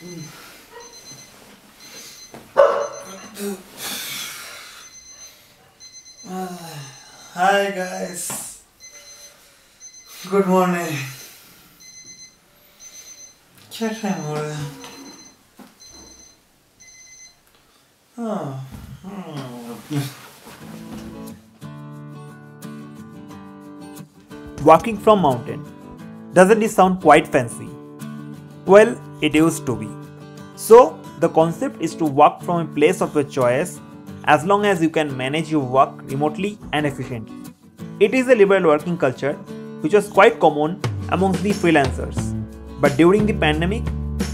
Hi guys, good morning. क्या time हो रहा है? Walking from mountain. Doesn't it sound quite fancy? Well, it used to be. So, the concept is to walk from a place of your choice as long as you can manage your work remotely and efficiently. It is a liberal working culture which was quite common amongst the freelancers. But during the pandemic,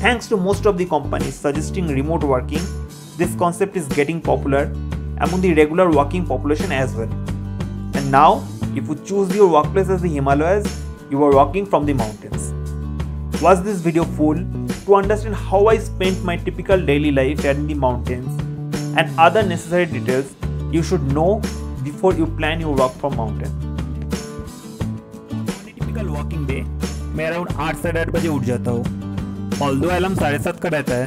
thanks to most of the companies suggesting remote working, this concept is getting popular among the regular working population as well. And now, if you choose your workplace as the Himalayas, you are working from the mountains. Watch this video full to understand how I spent my typical daily life here in the mountains and other necessary details you should know before you plan your work from mountain. On a typical working day, मैं around 8 साढ़े 8 बजे उठ जाता हूँ. Although alarm 7:30 का रहता है.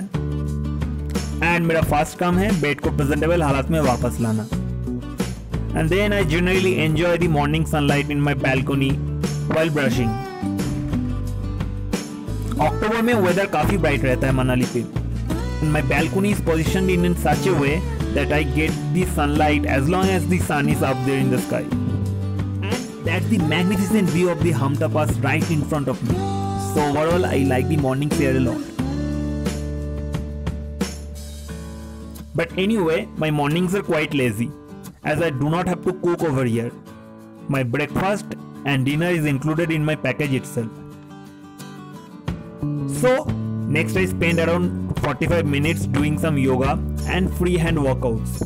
And मेरा फर्स्ट काम है बेड को प्रेजेंटेबल हालत में वापस लाना. And then I generally enjoy the morning sunlight in my balcony while brushing. अक्टूबर में वेदर काफ़ी ब्राइट रहता है मनाली पे. And my balcony is positioned in such a way that I get the sunlight as long as the sun is up there in the sky. And that's the magnificent view of the Hamta Pass right in front of me. So overall, I like the mornings here a lot. But anyway, my mornings are quite lazy, as I do not have to cook over here. My breakfast and dinner is included in my package itself. So, next I spend around 45 minutes doing some yoga and free hand workouts.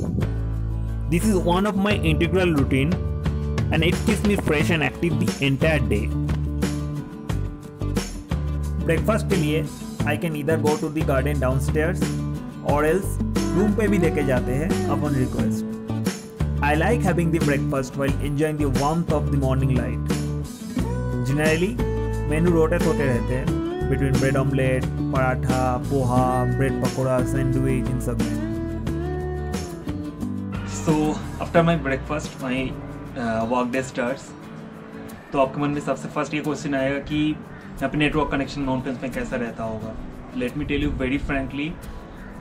This is one of my integral routine and it keeps me fresh and active the entire day. Breakfast के लिए I can either go to the garden downstairs or else room पे भी लेके जाते हैं upon request. I like having the breakfast while enjoying the warmth of the morning light. Generally, menu rotate होते रहते हैं between bread omelette, paratha, poha, bread pakora, sandwich in सब में. So after my breakfast, my work day starts. तो आपके मन में सबसे फर्स्ट ये क्वेश्चन आएगा कि यहाँ पे नेटवर्क कनेक्शन माउंटेन्स में कैसा रहता होगा. Let me tell you very frankly,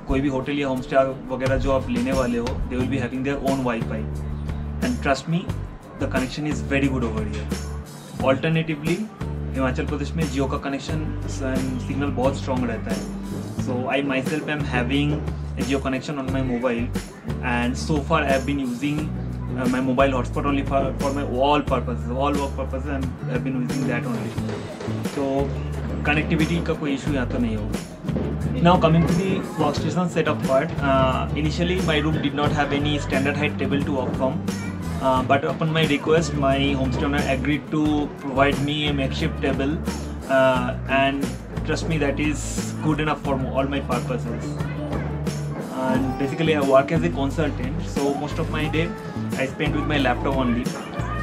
कोई भी होटल या होम स्टे वगैरह जो आप लेने वाले हो, they will be having their own wifi and trust me the connection is very good over here. Alternatively Himachal Pradesh में जियो का कनेक्शन सिग्नल बहुत स्ट्रॉन्ग रहता है. So I myself am having a Jio connection on my mobile, and so far I have been using my mobile hotspot only for my all purposes, all work purposes, and I have been using that only. So connectivity का कोई issue यहाँ तो नहीं होगा. Now coming to the workstation setup part, initially my room did not have any standard height table to work from, but upon my request my homestay owner agreed to provide me a makeshift table, and trust me, that is good enough for all my purposes. And basically I work as a consultant, so most of my day I spend with my laptop only,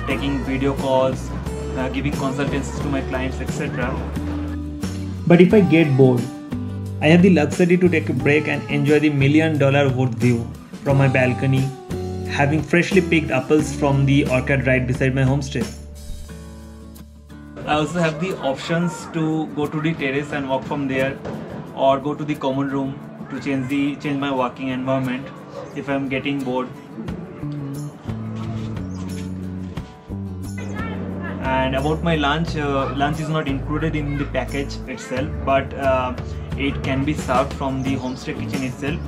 taking video calls, giving consultancies to my clients, etc. But if I get bored, I have the luxury to take a break and enjoy the $1 million wood view from my balcony, having freshly picked apples from the orchard right beside my homestay. I also have the options to go to the terrace and walk from there, or go to the common room to change my working environment if I am getting bored. And about my lunch, lunch is not included in the package itself, but it can be served from the homestay kitchen itself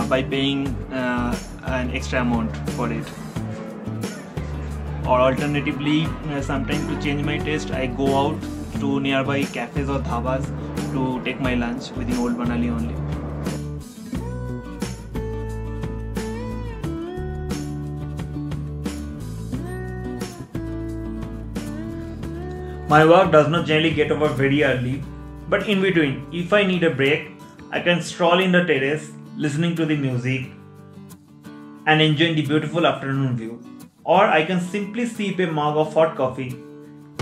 by paying an extra amount for it. Or alternatively, sometimes to change my taste, I go out to nearby cafes or dhabas to take my lunch within Old Manali only. My work does not generally get over very early, but in between, if I need a break, I can stroll in the terrace, listening to the music and enjoying the beautiful afternoon view. Or I can simply sip a mug of hot coffee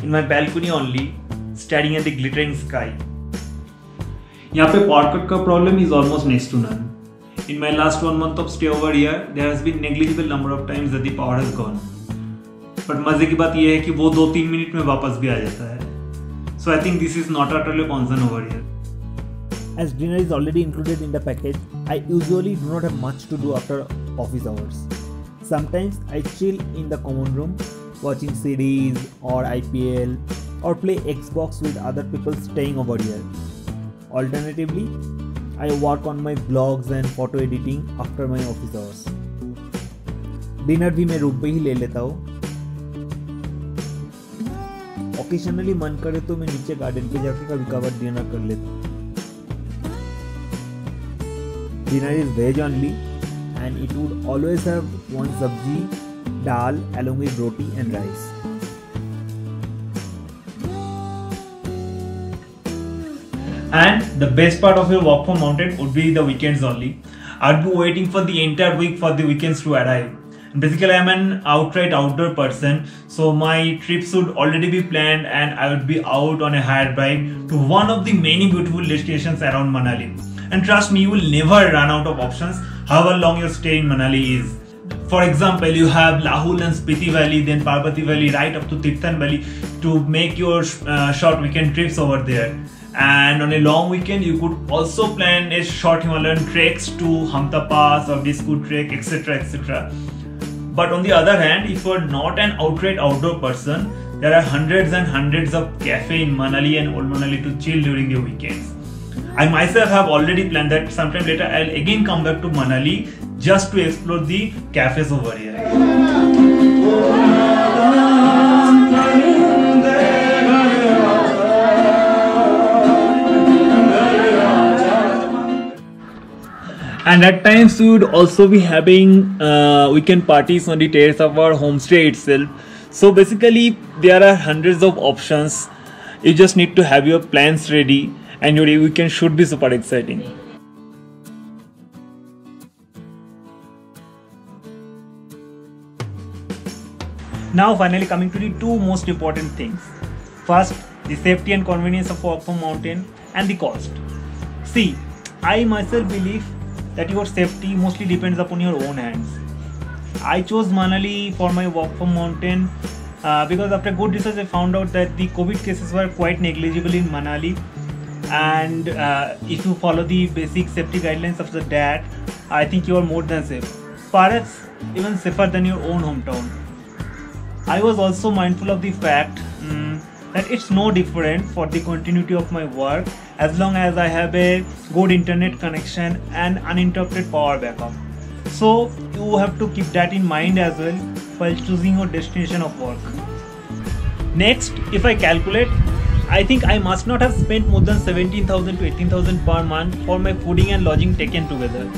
in my balcony only, staring at the glittering sky. यहाँ पे power cut का problem is almost next to none. In my last 1 month of stay over here, there has been negligible number of times that the power has gone. But मजे की बात ये है कि वो 2-3 मिनट में वापस भी आ जाता है. So I think this is not at all a concern over here. As dinner is already included in the package, I usually do not have much to do after office hours. Sometimes I chill in the common room, watching series or IPL or play Xbox with other people staying over here. Alternatively, I work on my blogs and photo editing after my office hours. Dinner भी मैं room पे ही ले लेता हूँ. Occasionally मन करे तो मैं नीचे गार्डन पे जाके कभी कभार डिनर कर लेता हूँ. Dinner is veg only and it would always have one sabji, dal along with roti and rice. And the best part of your work from mountain would be the weekends only. I'd be waiting for the entire week for the weekends to arrive. And basically, I'm an outright outdoor person, so my trips would already be planned and I would be out on a hired bike to one of the many beautiful destinations around Manali. And trust me, you will never run out of options however long your stay in Manali is. For example, you have Lahul and Spiti Valley, then Parvati Valley, right up to Tirthan Valley to make your short weekend trips over there. And on a long weekend, you could also plan a short Himalayan treks to Hamta Pass or Disku Trek, etc. etc. But on the other hand, if you are not an outright outdoor person, there are hundreds and hundreds of cafes in Manali and Old Manali to chill during your weekends. I myself have already planned that sometime later I'll again come back to Manali just to explore the cafes over here. And at times we would also be having weekend parties on the terrace of our homestay itself. So basically there are hundreds of options. You just need to have your plans ready and your weekend should be super exciting. Now finally coming to the two most important things. First, the safety and convenience of work from mountain and the cost. See, I myself believe that your safety mostly depends upon your own hands. I chose Manali for my work from mountain because after good research I found out that the COVID cases were quite negligible in Manali, and if you follow the basic safety guidelines of that, I think you are more than safe, perhaps even safer than your own hometown. I was also mindful of the fact that it's no different for the continuity of my work as long as I have a good internet connection and uninterrupted power backup. So you have to keep that in mind as well while choosing your destination of work. Next, if I calculate, I think I must not have spent more than 17,000 to 18,000 per month for my fooding and lodging taken together.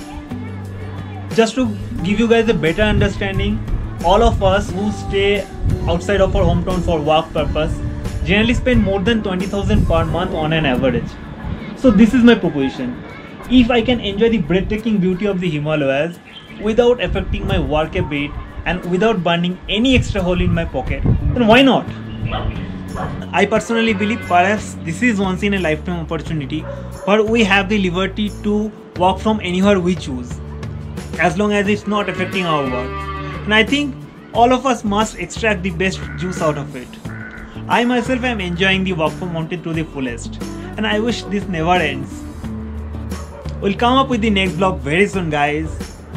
Just to give you guys a better understanding, all of us who stay outside of our hometown for work purpose generally spend more than 20,000 per month on an average. So this is my proposition. If I can enjoy the breathtaking beauty of the Himalayas without affecting my work a bit and without burning any extra hole in my pocket, then why not? I personally believe perhaps this is once in a lifetime opportunity where we have the liberty to work from anywhere we choose, as long as it's not affecting our work. And I think all of us must extract the best juice out of it. I myself am enjoying the work from mountain to the fullest, and I wish this never ends. We'll come up with the next vlog very soon, guys.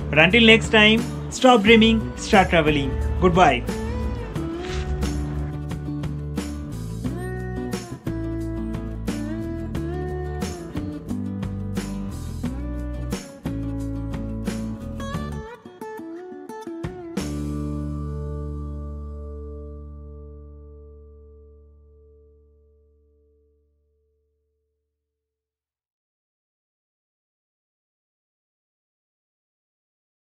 But until next time, stop dreaming, start traveling. Goodbye.